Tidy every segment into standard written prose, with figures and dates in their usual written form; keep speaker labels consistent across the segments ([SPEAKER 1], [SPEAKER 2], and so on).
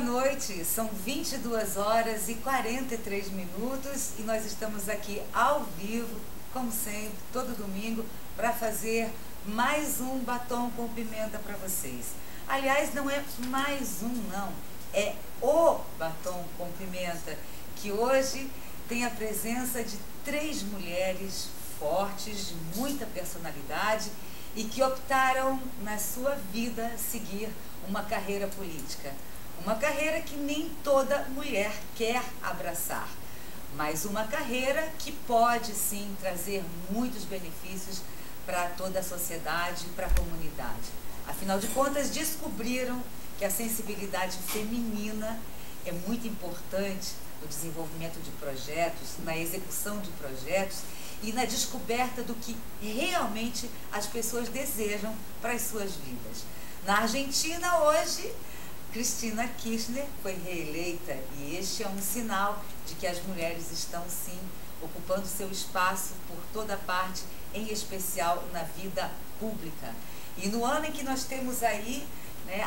[SPEAKER 1] noite, são 22 horas e 43 minutos e nós estamos aqui ao vivo, como sempre, todo domingo, para fazer mais um batom com pimenta para vocês. Aliás, não é mais um não, é o batom com pimenta, que hoje tem a presença de 3 mulheres fortes, de muita personalidade e que optaram na sua vida seguir uma carreira política. Uma carreira que nem toda mulher quer abraçar, mas uma carreira que pode sim trazer muitos benefícios para toda a sociedade e para a comunidade. Afinal de contas, descobriram que a sensibilidade feminina é muito importante no desenvolvimento de projetos, na execução de projetos e na descoberta do que realmente as pessoas desejam para as suas vidas. Na Argentina, hoje, Cristina Kirchner foi reeleita e este é um sinal de que as mulheres estão sim ocupando seu espaço por toda parte, em especial na vida pública. E no ano em que nós temos aí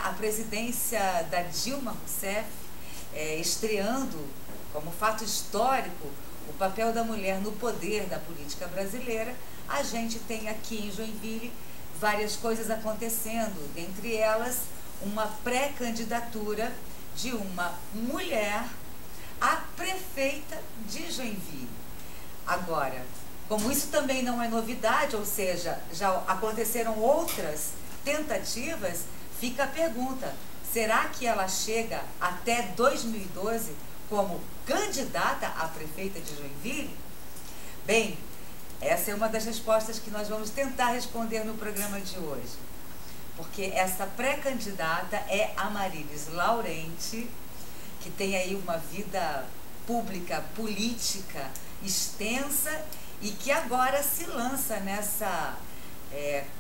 [SPEAKER 1] a presidência da Dilma Rousseff, estreando como fato histórico o papel da mulher no poder da política brasileira, a gente tem aqui em Joinville várias coisas acontecendo, dentre elas uma pré-candidatura de uma mulher a prefeita de Joinville. Agora, como isso também não é novidade, ou seja, já aconteceram outras tentativas, fica a pergunta, será que ela chega até 2012 como candidata a prefeita de Joinville? Bem, essa é uma das respostas que nós vamos tentar responder no programa de hoje. Porque essa pré-candidata é Amarilis Laurenti, que tem aí uma vida pública, política extensa e que agora se lança nessa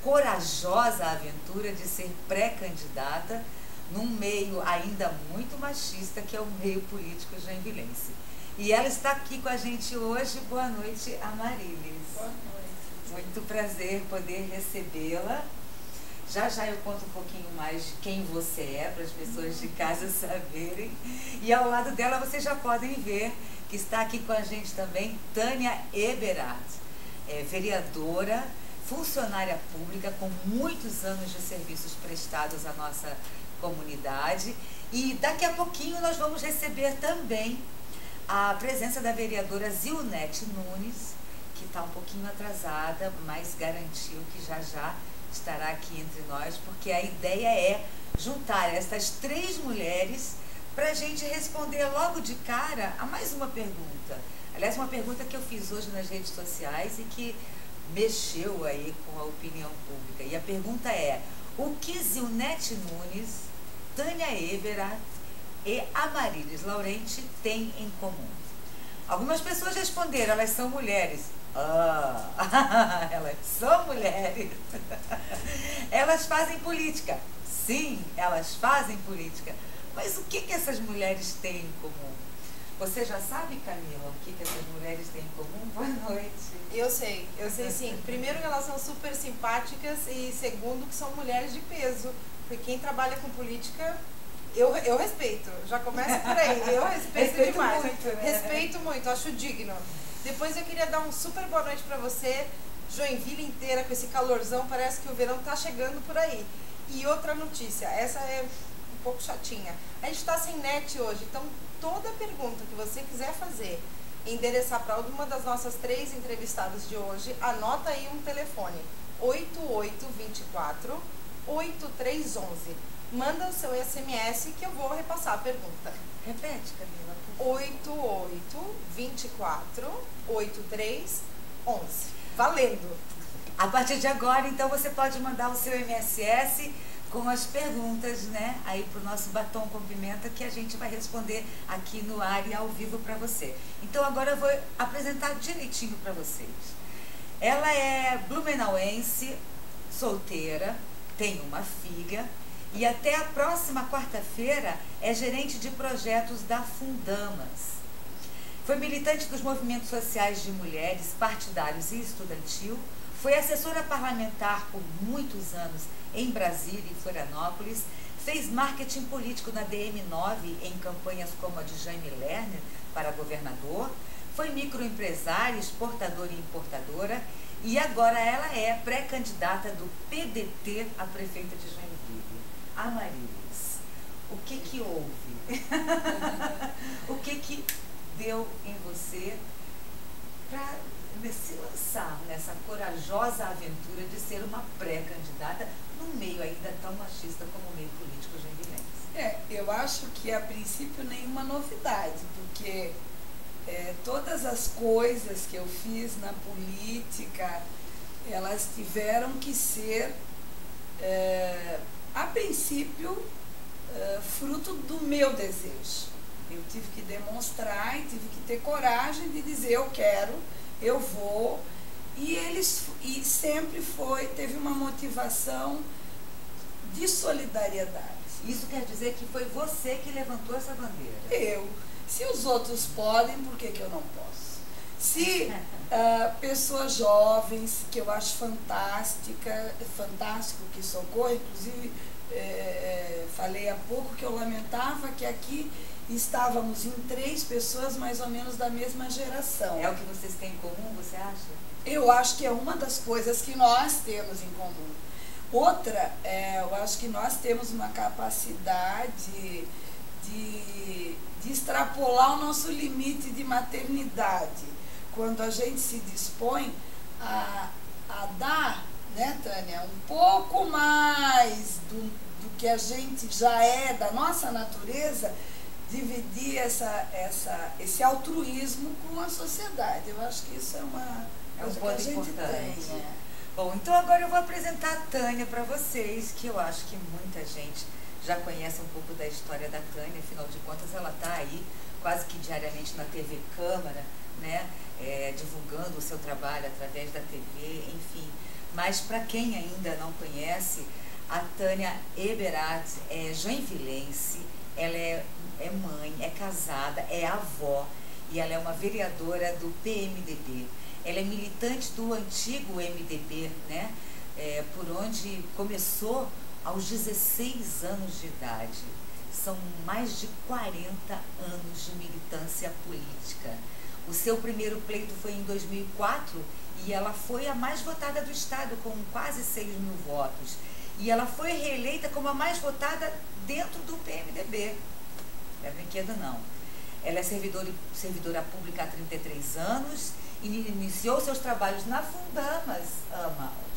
[SPEAKER 1] corajosa aventura de ser pré-candidata num meio ainda muito machista, que é o meio político joinvilense. E ela está aqui com a gente hoje. Boa noite, Amarilis.
[SPEAKER 2] Boa noite.
[SPEAKER 1] Muito prazer poder recebê-la. Já já eu conto um pouquinho mais de quem você é, para as pessoas de casa saberem. E ao lado dela vocês já podem ver que está aqui com a gente também Tânia Eberhard, vereadora, funcionária pública com muitos anos de serviços prestados à nossa comunidade. E daqui a pouquinho nós vamos receber também a presença da vereadora Zilnete Nunes, que está um pouquinho atrasada, mas garantiu que já já estará aqui entre nós, porque a ideia é juntar essas 3 mulheres para a gente responder logo de cara a mais uma pergunta. Aliás, uma pergunta que eu fiz hoje nas redes sociais e que mexeu aí com a opinião pública. E a pergunta é: o que Zilnete Nunes, Tânia Eberhard e Amarilis Laurenti têm em comum? Algumas pessoas responderam, elas são mulheres. Elas são mulheres. Elas fazem política. Sim, elas fazem política. Mas o que essas mulheres têm em comum? Você já sabe, Camila, o que essas mulheres têm em comum? Boa noite.
[SPEAKER 2] Eu sei sim. Primeiro, elas são super simpáticas e segundo, que são mulheres de peso. Porque quem trabalha com política, eu respeito. Já começa por aí. Eu respeito demais.
[SPEAKER 1] Muito, né?
[SPEAKER 2] Respeito muito, acho digno. Depois eu queria dar um super boa noite pra você. Joinville inteira com esse calorzão, parece que o verão tá chegando por aí. E outra notícia, essa é um pouco chatinha. A gente tá sem net hoje, então toda pergunta que você quiser fazer, endereçar para alguma das nossas 3 entrevistadas de hoje, anota aí um telefone, 8824 8311. Manda o seu SMS que eu vou repassar a pergunta.
[SPEAKER 1] Repete, Camila.
[SPEAKER 2] 8824 8311. Valendo!
[SPEAKER 1] A partir de agora, então, você pode mandar o seu MSS com as perguntas, aí pro nosso batom com pimenta, que a gente vai responder aqui no ar e ao vivo para você. Então agora eu vou apresentar direitinho para vocês. Ela é blumenauense, solteira, tem uma filha e até a próxima quarta-feira é gerente de projetos da Fundamas. Foi militante dos movimentos sociais de mulheres, partidários e estudantil, foi assessora parlamentar por muitos anos em Brasília e Florianópolis, Fez marketing político na DM9 em campanhas como a de Jaime Lerner para governador. Foi microempresária, exportadora e importadora. E agora ela é pré-candidata do PDT a prefeita de Joinville. Amarilis, o que que houve? O que que deu em você para se lançar nessa corajosa aventura de ser uma pré-candidata num meio ainda tão machista como o meio político joinvilense?
[SPEAKER 3] Eu acho que a princípio nenhuma novidade, porque todas as coisas que eu fiz na política, elas tiveram que ser, a princípio, fruto do meu desejo. Eu tive que demonstrar e tive que ter coragem de dizer eu quero, eu vou, e sempre teve uma motivação de solidariedade.
[SPEAKER 1] Isso quer dizer que foi você que levantou essa bandeira?
[SPEAKER 3] Se os outros podem, por que eu não posso? Se pessoas jovens, que eu acho fantástico que socorro, inclusive falei há pouco que eu lamentava que aqui estávamos em 3 pessoas mais ou menos da mesma geração.
[SPEAKER 1] É o que vocês têm em comum, você acha?
[SPEAKER 3] Eu acho que é uma das coisas que nós temos em comum. Outra, eu acho que nós temos uma capacidade de extrapolar o nosso limite de maternidade. Quando a gente se dispõe a dar, né, Tânia, um pouco mais do que a gente já é, da nossa natureza, dividir esse altruísmo com a sociedade. Eu acho que isso é uma coisa que a gente tem.
[SPEAKER 1] Bom, então agora eu vou apresentar a Tânia para vocês, que eu acho que muita gente já conhece um pouco da história da Tânia, afinal de contas ela está aí quase que diariamente na TV Câmara, né, divulgando o seu trabalho através da TV, enfim. Mas para quem ainda não conhece, a Tânia Eberat é joinvilense, ela é mãe, é casada, é avó e ela é uma vereadora do PMDB. Ela é militante do antigo MDB, né, por onde começou aos 16 anos de idade. São mais de 40 anos de militância política. O seu primeiro pleito foi em 2004 e ela foi a mais votada do estado, com quase 6 mil votos. E ela foi reeleita como a mais votada dentro do PMDB. Não é brinquedo, não. Ela é servidora pública há 33 anos e iniciou seus trabalhos na Fundamas,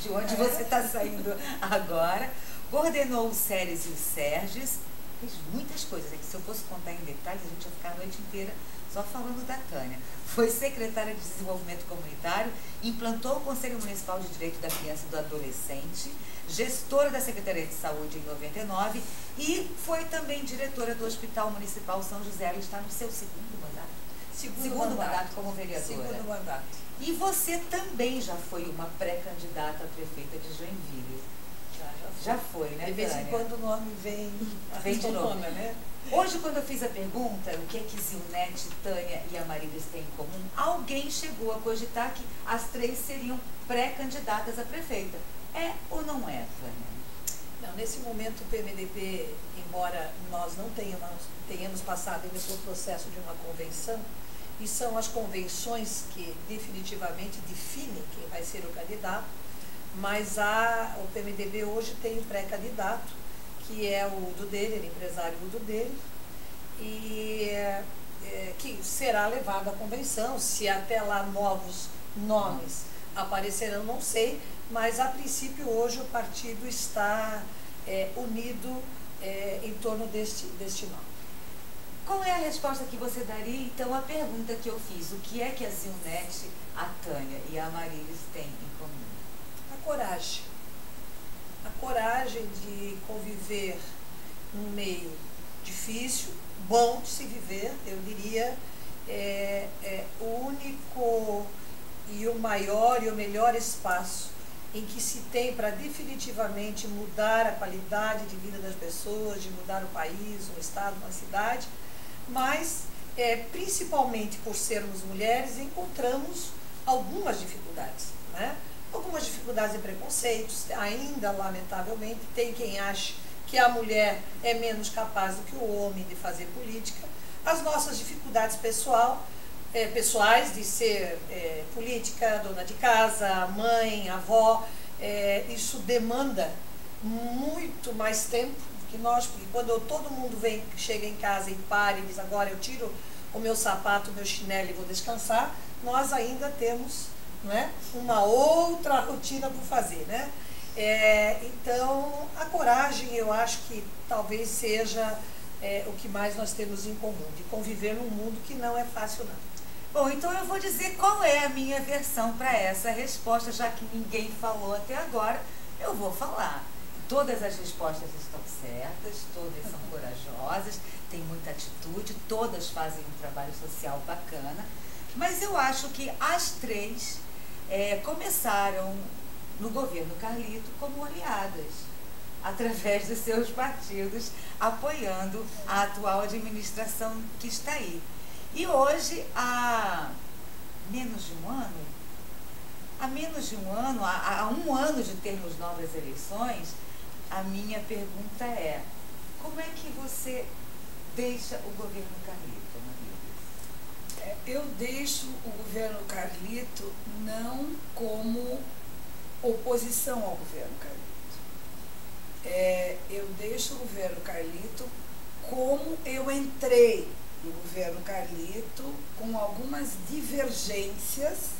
[SPEAKER 1] de onde você está saindo agora. Coordenou os SERES e os SERGES, fez muitas coisas. Se eu fosse contar em detalhes, a gente ia ficar a noite inteira só falando da Tânia. Foi secretária de Desenvolvimento Comunitário, implantou o Conselho Municipal de Direito da Criança e do Adolescente, gestora da Secretaria de Saúde em 99 e foi também diretora do Hospital Municipal São José. Ela está no seu segundo mandato? Segundo mandato como vereadora.
[SPEAKER 3] Segundo mandato.
[SPEAKER 1] E você também já foi uma pré-candidata a prefeita de Joinville. Já foi, né,
[SPEAKER 3] de vez em quando o nome vem
[SPEAKER 1] de novo,
[SPEAKER 3] né?
[SPEAKER 1] Hoje, quando eu fiz a pergunta, o que é que Zilnete, Tânia e Amarilis têm em comum, alguém chegou a cogitar que as 3 seriam pré-candidatas a prefeita. É ou não é, Tânia?
[SPEAKER 4] Não, nesse momento o PMDB, embora nós não tenhamos passado ainda pelo processo de uma convenção, e são as convenções que definitivamente definem quem vai ser o candidato, mas o PMDB hoje tem um pré-candidato, que é o Dudelli, empresário Dudelli, e que será levado à convenção. Se até lá novos nomes aparecerão, não sei, mas a princípio hoje o partido está unido em torno deste nome.
[SPEAKER 1] Qual é a resposta que você daria, então, à pergunta que eu fiz? O que é que a Zilnete, a Tânia e a Amarilis têm em comum?
[SPEAKER 4] A coragem. A coragem de conviver num meio difícil, bom de se viver, eu diria, o único e o maior e o melhor espaço em que se tem para definitivamente mudar a qualidade de vida das pessoas, de mudar o país, o estado, uma cidade, mas principalmente por sermos mulheres, encontramos algumas dificuldades, né? Algumas dificuldades e preconceitos, ainda lamentavelmente tem quem ache que a mulher é menos capaz do que o homem de fazer política, as nossas dificuldades pessoais de ser política, dona de casa, mãe, avó, isso demanda muito mais tempo que nós, porque quando todo mundo chega em casa e para e diz, agora eu tiro o meu sapato, o meu chinelo e vou descansar, nós ainda temos, não é, uma outra rotina por fazer, né? Então, a coragem, eu acho que talvez seja o que mais nós temos em comum, de conviver num mundo que não é fácil, não.
[SPEAKER 1] Bom, então eu vou dizer qual é a minha versão para essa resposta, já que ninguém falou até agora, eu vou falar. Todas as respostas estão certas, todas são corajosas, têm muita atitude, todas fazem um trabalho social bacana, mas eu acho que as três começaram no governo Carlito como aliadas, através dos seus partidos, apoiando a atual administração que está aí. E hoje, há menos de um ano, há um ano de termos novas eleições, a minha pergunta é, como é que você deixa o governo Carlito, Maria?
[SPEAKER 3] Eu deixo o governo Carlito não como oposição ao governo Carlito. Eu deixo o governo Carlito como eu entrei no governo Carlito, com algumas divergências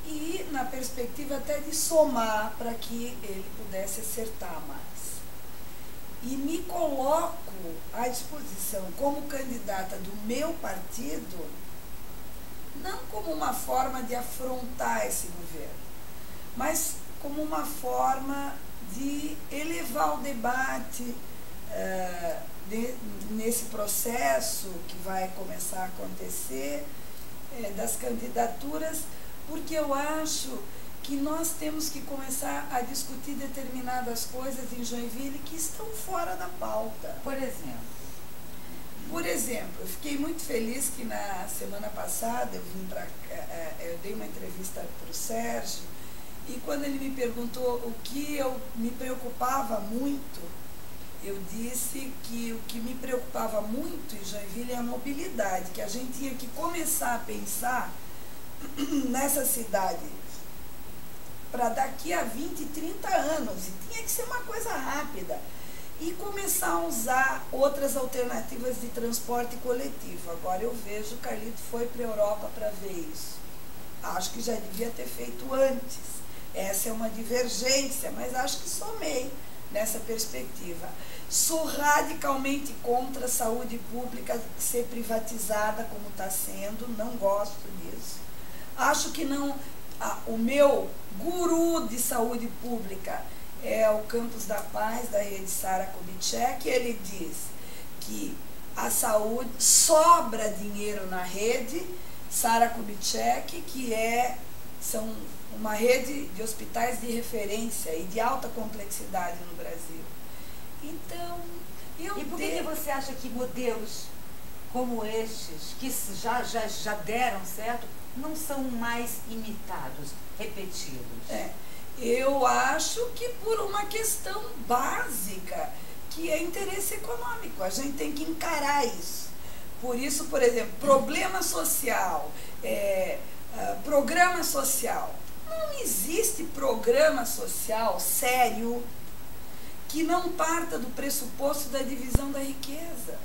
[SPEAKER 3] e na perspectiva até de somar para que ele pudesse acertar mais. E me coloco à disposição como candidata do meu partido, não como uma forma de afrontar esse governo, mas como uma forma de elevar o debate nesse processo que vai começar a acontecer, das candidaturas, porque eu acho que nós temos que começar a discutir determinadas coisas em Joinville que estão fora da pauta.
[SPEAKER 1] Por exemplo?
[SPEAKER 3] Por exemplo, eu fiquei muito feliz que na semana passada eu dei uma entrevista para o Sérgio, e quando ele me perguntou o que me preocupava muito, eu disse que o que me preocupava muito em Joinville é a mobilidade, que a gente tinha que começar a pensar nessa cidade para daqui a 20, 30 anos, e tinha que ser uma coisa rápida, e começar a usar outras alternativas de transporte coletivo. Agora eu vejo o Carlito foi para a Europa para ver isso. Acho que já devia ter feito antes. Essa é uma divergência, mas acho que somei nessa perspectiva. Sou radicalmente contra a saúde pública ser privatizada como está sendo, não gosto disso. Acho que não. O meu guru de saúde pública é o Campos da Paz, da rede Sara Kubitschek. Ele diz que a saúde sobra dinheiro na rede Sara Kubitschek, que são uma rede de hospitais de referência e de alta complexidade no Brasil. Então,
[SPEAKER 1] E por que você acha que modelos como estes, que já deram certo, não são mais imitados, repetidos?
[SPEAKER 3] Eu acho que por uma questão básica, que é interesse econômico. A gente tem que encarar isso. Por isso, por exemplo, problema social, programa social. Não existe programa social sério que não parta do pressuposto da divisão da riqueza.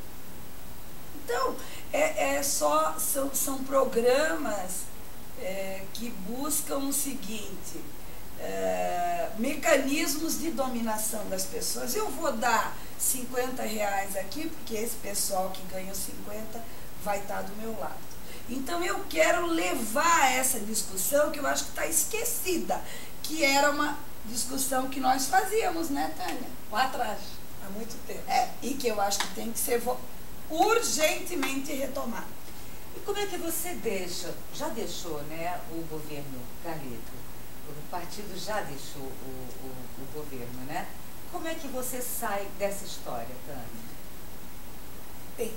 [SPEAKER 3] Então, são programas que buscam o seguinte, mecanismos de dominação das pessoas. Eu vou dar R$50 aqui, porque esse pessoal que ganha 50 vai estar do meu lado. Então eu quero levar essa discussão, que eu acho que está esquecida, que era uma discussão que nós fazíamos, né, Tânia?
[SPEAKER 4] Lá atrás, há muito tempo.
[SPEAKER 3] E que eu acho que tem que ser urgentemente retomada.
[SPEAKER 1] E como é que você já deixou, né, o governo Carlito? O partido já deixou o governo, né? Como é que você sai dessa história, Tânia?
[SPEAKER 4] Bem,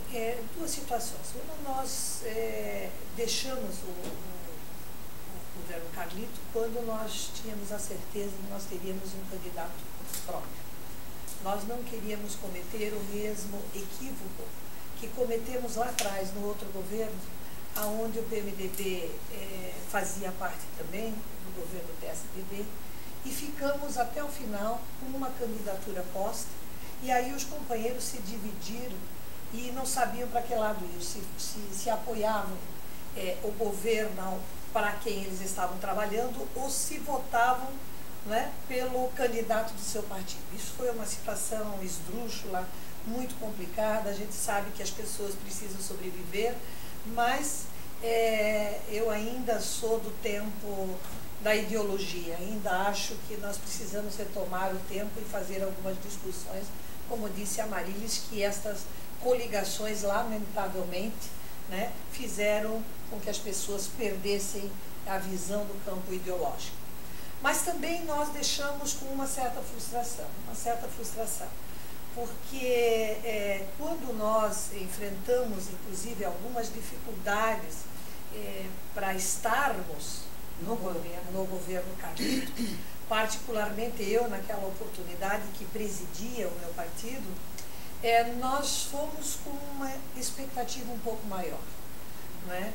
[SPEAKER 4] duas situações. Uma, nós deixamos o governo Carlito quando nós tínhamos a certeza que nós teríamos um candidato próprio. nós não queríamos cometer o mesmo equívoco que cometemos lá atrás, no outro governo, onde o PMDB fazia parte também do governo do PSDB, e ficamos até o final com uma candidatura posta, e aí os companheiros se dividiram e não sabiam para que lado ir, se apoiavam o governo para quem eles estavam trabalhando ou se votavam, né, pelo candidato do seu partido. Isso foi uma situação esdrúxula, muito complicada. A gente sabe que as pessoas precisam sobreviver, mas eu ainda sou do tempo da ideologia, ainda acho que nós precisamos retomar o tempo e fazer algumas discussões, como disse a Marilis, que estas coligações, lamentavelmente, né, fizeram com que as pessoas perdessem a visão do campo ideológico. Mas também nós deixamos com uma certa frustração, porque quando nós enfrentamos, inclusive, algumas dificuldades para estarmos no governo Carlito, particularmente eu, naquela oportunidade que presidia o meu partido, nós fomos com uma expectativa um pouco maior, né?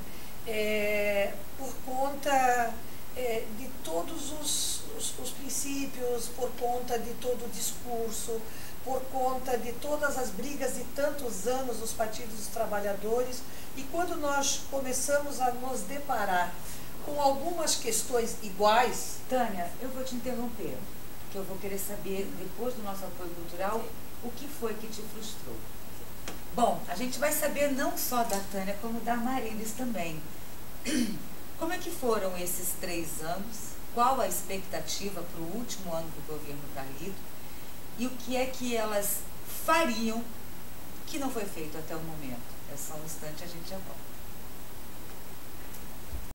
[SPEAKER 4] Por conta de todos os princípios, por conta de todo o discurso, por conta de todas as brigas de tantos anos dos partidos dos trabalhadores, e quando nós começamos a nos deparar com algumas questões iguais...
[SPEAKER 1] Tânia, eu vou te interromper, porque eu vou querer saber, depois do nosso apoio cultural, o que foi que te frustrou. Bom, a gente vai saber não só da Tânia, como da Marilis também. Como é que foram esses 3 anos? Qual a expectativa para o último ano do governo Carlito? E o que é que elas fariam que não foi feito até o momento? É só um instante, a gente já volta.